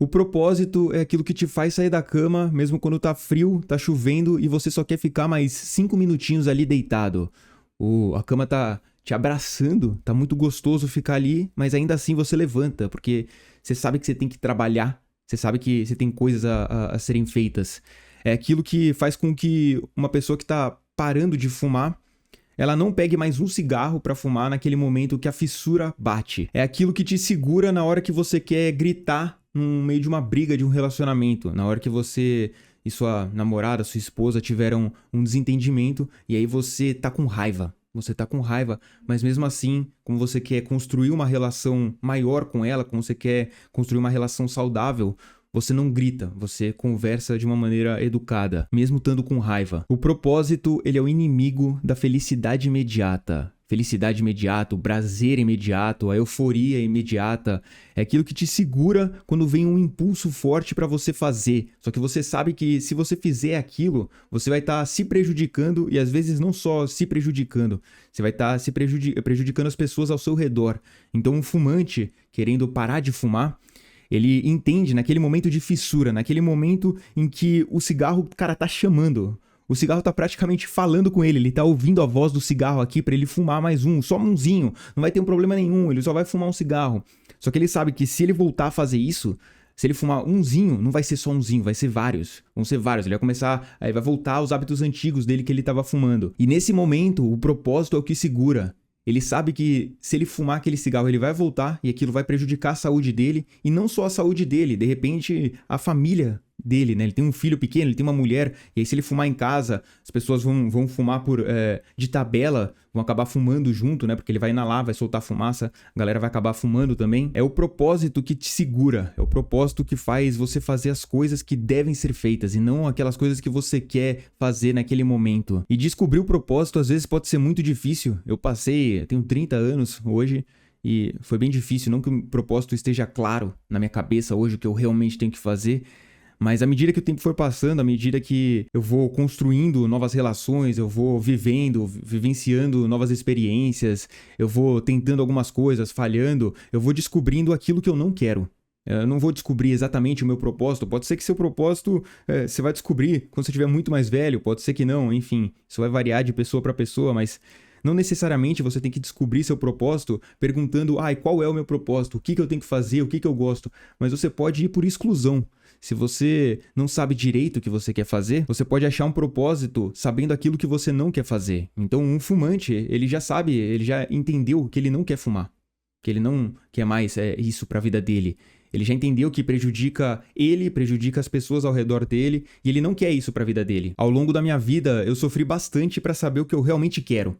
O propósito é aquilo que te faz sair da cama, mesmo quando tá frio, tá chovendo e você só quer ficar mais 5 minutinhos ali deitado. A cama tá te abraçando, tá muito gostoso ficar ali, mas ainda assim você levanta, porque você sabe que você tem que trabalhar, você sabe que você tem coisas a serem feitas. É aquilo que faz com que uma pessoa que tá parando de fumar, ela não pegue mais um cigarro pra fumar naquele momento que a fissura bate. É aquilo que te segura na hora que você quer gritar no meio de uma briga de um relacionamento, na hora que você e sua namorada, sua esposa tiveram um desentendimento e aí você tá com raiva. Você tá com raiva, mas mesmo assim, como você quer construir uma relação maior com ela, como você quer construir uma relação saudável, você não grita, você conversa de uma maneira educada, mesmo estando com raiva. O propósito, ele é o inimigo da felicidade imediata. Felicidade imediata, o prazer imediato, a euforia imediata. É aquilo que te segura quando vem um impulso forte para você fazer. Só que você sabe que se você fizer aquilo, você vai estar se prejudicando e às vezes não só se prejudicando, você vai estar se prejudicando as pessoas ao seu redor. Então um fumante querendo parar de fumar, ele entende naquele momento de fissura, naquele momento em que o cigarro, cara, tá chamando. O cigarro tá praticamente falando com ele tá ouvindo a voz do cigarro aqui pra ele fumar mais um, só umzinho, não vai ter um problema nenhum, ele só vai fumar um cigarro. Só que ele sabe que se ele voltar a fazer isso, se ele fumar umzinho, não vai ser só umzinho, vai ser vários. Vão ser vários, ele vai começar, aí vai voltar aos hábitos antigos dele que ele tava fumando. E nesse momento, o propósito é o que segura. Ele sabe que se ele fumar aquele cigarro, ele vai voltar e aquilo vai prejudicar a saúde dele. E não só a saúde dele, de repente a família dele, né? Ele tem um filho pequeno, ele tem uma mulher, e aí se ele fumar em casa, as pessoas vão fumar de tabela, vão acabar fumando junto, né? Porque ele vai inalar, vai soltar fumaça, a galera vai acabar fumando também. É o propósito que te segura, é o propósito que faz você fazer as coisas que devem ser feitas e não aquelas coisas que você quer fazer naquele momento. E descobrir o propósito às vezes pode ser muito difícil. Eu tenho 30 anos hoje, e foi bem difícil, não que o propósito esteja claro na minha cabeça hoje, o que eu realmente tenho que fazer. Mas à medida que o tempo for passando, à medida que eu vou construindo novas relações, eu vou vivenciando novas experiências, eu vou tentando algumas coisas, falhando, eu vou descobrindo aquilo que eu não quero. Eu não vou descobrir exatamente o meu propósito. Pode ser que seu propósito você vai descobrir quando você estiver muito mais velho, pode ser que não, enfim, isso vai variar de pessoa para pessoa, mas não necessariamente você tem que descobrir seu propósito perguntando, qual é o meu propósito, o que eu tenho que fazer, o que eu gosto, mas você pode ir por exclusão. Se você não sabe direito o que você quer fazer, você pode achar um propósito sabendo aquilo que você não quer fazer. Então, um fumante, ele já sabe, ele já entendeu que ele não quer fumar, que ele não quer mais isso para a vida dele. Ele já entendeu que prejudica ele, prejudica as pessoas ao redor dele, e ele não quer isso para a vida dele. Ao longo da minha vida, eu sofri bastante para saber o que eu realmente quero.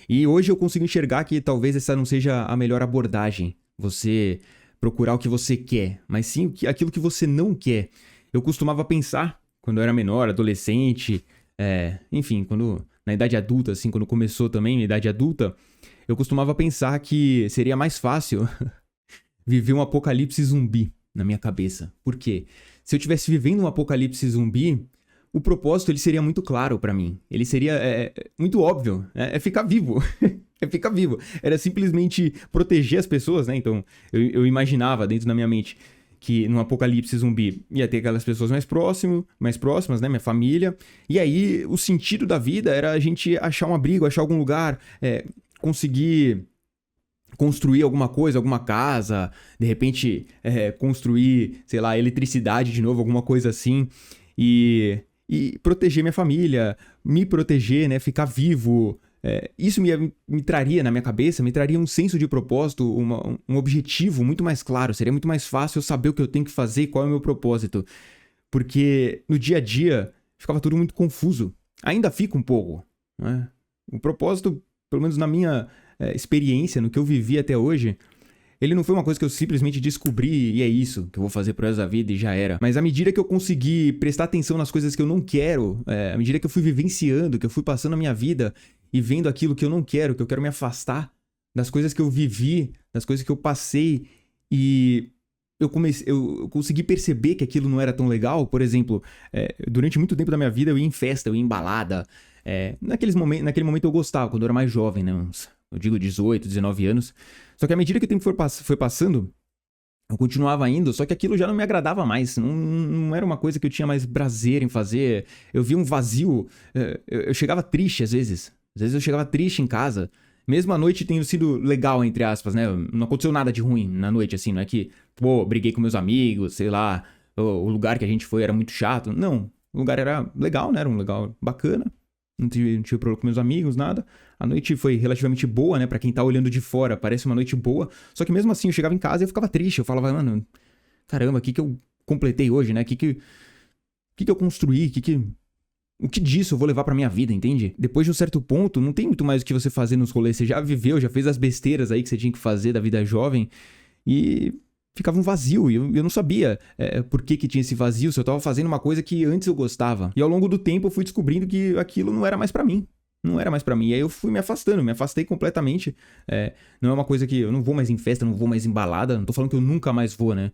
E hoje eu consigo enxergar que talvez essa não seja a melhor abordagem. Você procurar o que você quer, mas sim aquilo que você não quer. Eu costumava pensar, quando eu era menor, adolescente, enfim, na idade adulta, assim, quando começou também, na idade adulta, eu costumava pensar que seria mais fácil viver um apocalipse zumbi na minha cabeça. Por quê? Se eu estivesse vivendo um apocalipse zumbi, o propósito ele seria muito claro pra mim. Ele seria muito óbvio. É ficar vivo. É ficar vivo. Era simplesmente proteger as pessoas, né? Então, eu imaginava dentro da minha mente que num apocalipse zumbi ia ter aquelas pessoas mais próximas, né? Minha família. E aí, o sentido da vida era a gente achar um abrigo, achar algum lugar, conseguir construir alguma coisa, alguma casa, de repente construir, sei lá, eletricidade de novo, alguma coisa assim. E proteger minha família, me proteger, né? Ficar vivo. Isso me traria na minha cabeça, me traria um senso de propósito, um objetivo muito mais claro. Seria muito mais fácil eu saber o que eu tenho que fazer e qual é o meu propósito. Porque no dia a dia ficava tudo muito confuso. Ainda fica um pouco, né? O propósito, pelo menos na minha experiência, no que eu vivi até hoje, ele não foi uma coisa que eu simplesmente descobri e é isso que eu vou fazer pro resto da vida e já era. Mas à medida que eu consegui prestar atenção nas coisas que eu não quero, à medida que eu fui vivenciando, que eu fui passando a minha vida e vendo aquilo que eu quero me afastar das coisas que eu vivi, das coisas que eu passei e eu consegui perceber que aquilo não era tão legal. Por exemplo, durante muito tempo da minha vida eu ia em festa, eu ia em balada. Naquele momento eu gostava, quando eu era mais jovem, né? Eu digo 18, 19 anos. Só que à medida que o tempo foi passando, Eu continuava indo, só que aquilo já não me agradava mais. Não era uma coisa que eu tinha mais prazer em fazer. Eu via um vazio. Eu chegava triste às vezes. Às vezes eu chegava triste em casa. Mesmo a noite tendo sido legal, entre aspas, né? Não aconteceu nada de ruim na noite, assim. Não é que, pô, briguei com meus amigos, sei lá. O lugar que a gente foi era muito chato. Não. O lugar era legal, né? Era um lugar bacana. Não tive problema com meus amigos, nada. A noite foi relativamente boa, né? Pra quem tá olhando de fora, parece uma noite boa. Só que mesmo assim, eu chegava em casa e eu ficava triste. Eu falava, mano, caramba, o que eu completei hoje, né? O que eu construí? O que disso eu vou levar pra minha vida, entende? Depois de um certo ponto, não tem muito mais o que você fazer nos rolês. Você já viveu, já fez as besteiras aí que você tinha que fazer da vida jovem. E ficava um vazio, e eu não sabia por que tinha esse vazio, se eu tava fazendo uma coisa que antes eu gostava. E ao longo do tempo eu fui descobrindo que aquilo não era mais pra mim. Não era mais pra mim. E aí eu fui me afastando, me afastei completamente. Não é uma coisa que eu não vou mais em festa, não vou mais em balada. Não tô falando que eu nunca mais vou, né?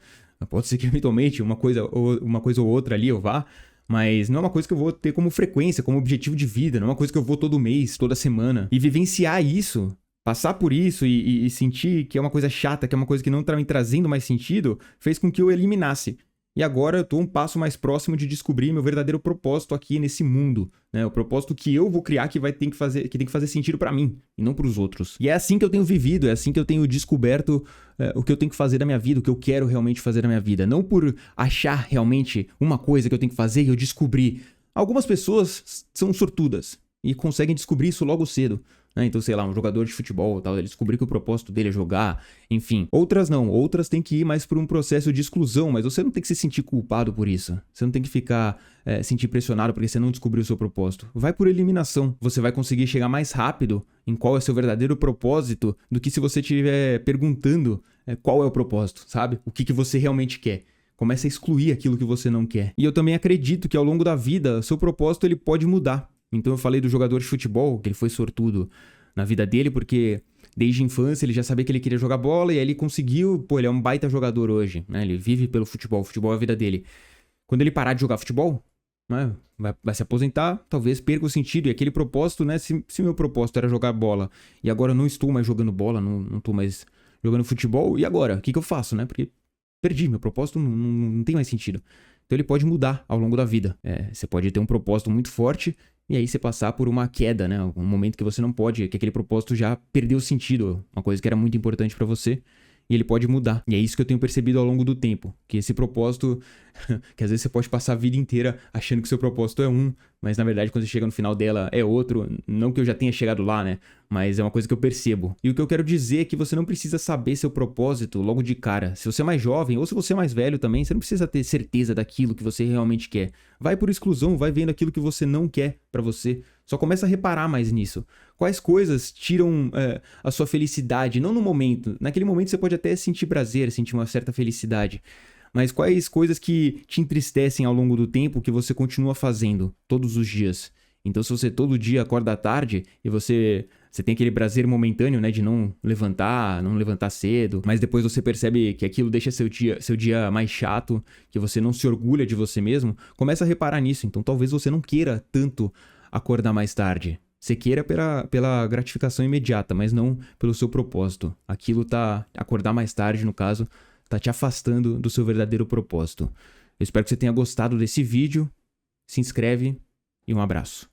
Pode ser que eventualmente uma coisa ou outra ali eu vá. Mas não é uma coisa que eu vou ter como frequência, como objetivo de vida. Não é uma coisa que eu vou todo mês, toda semana. E vivenciar isso, passar por isso e sentir que é uma coisa chata, que é uma coisa que não tá me trazendo mais sentido, fez com que eu eliminasse. E agora eu tô um passo mais próximo de descobrir meu verdadeiro propósito aqui nesse mundo, né? O propósito que eu vou criar que tem que fazer sentido pra mim e não pros outros. E é assim que eu tenho vivido, é assim que eu tenho descoberto o que eu tenho que fazer da minha vida, o que eu quero realmente fazer da minha vida. Não por achar realmente uma coisa que eu tenho que fazer e eu descobrir. Algumas pessoas são sortudas e conseguem descobrir isso logo cedo. Então, sei lá, um jogador de futebol, tal, ele descobriu que o propósito dele é jogar, enfim. Outras não, outras têm que ir mais por um processo de exclusão, mas você não tem que se sentir culpado por isso. Você não tem que ficar sentir pressionado porque você não descobriu o seu propósito. Vai por eliminação. Você vai conseguir chegar mais rápido em qual é seu verdadeiro propósito do que se você estiver perguntando qual é o propósito, sabe? O que você realmente quer. Começa a excluir aquilo que você não quer. E eu também acredito que ao longo da vida, seu propósito ele pode mudar. Então eu falei do jogador de futebol, que ele foi sortudo na vida dele, porque desde a infância ele já sabia que ele queria jogar bola e aí ele conseguiu, ele é um baita jogador hoje, né? Ele vive pelo futebol, o futebol é a vida dele. Quando ele parar de jogar futebol, né, vai se aposentar, talvez perca o sentido e aquele propósito, né? Se meu propósito era jogar bola e agora eu não estou mais jogando bola, não estou mais jogando futebol, e agora? O que eu faço, né? Porque perdi, meu propósito não tem mais sentido. Então ele pode mudar ao longo da vida. Você pode ter um propósito muito forte e aí você passar por uma queda, né? Um momento que você não pode, que aquele propósito já perdeu o sentido, uma coisa que era muito importante pra você, e ele pode mudar. E é isso que eu tenho percebido ao longo do tempo, que esse propósito, que às vezes você pode passar a vida inteira achando que seu propósito é um, mas na verdade quando você chega no final dela é outro, não que eu já tenha chegado lá, né? Mas é uma coisa que eu percebo. E o que eu quero dizer é que você não precisa saber seu propósito logo de cara. Se você é mais jovem ou se você é mais velho também, você não precisa ter certeza daquilo que você realmente quer. Vai por exclusão, vai vendo aquilo que você não quer pra você. Só começa a reparar mais nisso. Quais coisas tiram a sua felicidade? Não no momento. Naquele momento você pode até sentir prazer, sentir uma certa felicidade. Mas quais coisas que te entristecem ao longo do tempo que você continua fazendo todos os dias? Então, se você todo dia acorda à tarde e você tem aquele prazer momentâneo, né, de não levantar cedo, mas depois você percebe que aquilo deixa seu dia mais chato, que você não se orgulha de você mesmo, começa a reparar nisso. Então, talvez você não queira tanto acordar mais tarde. Você queira pela gratificação imediata, mas não pelo seu propósito. Acordar mais tarde, no caso, tá te afastando do seu verdadeiro propósito. Eu espero que você tenha gostado desse vídeo. Se inscreve e um abraço.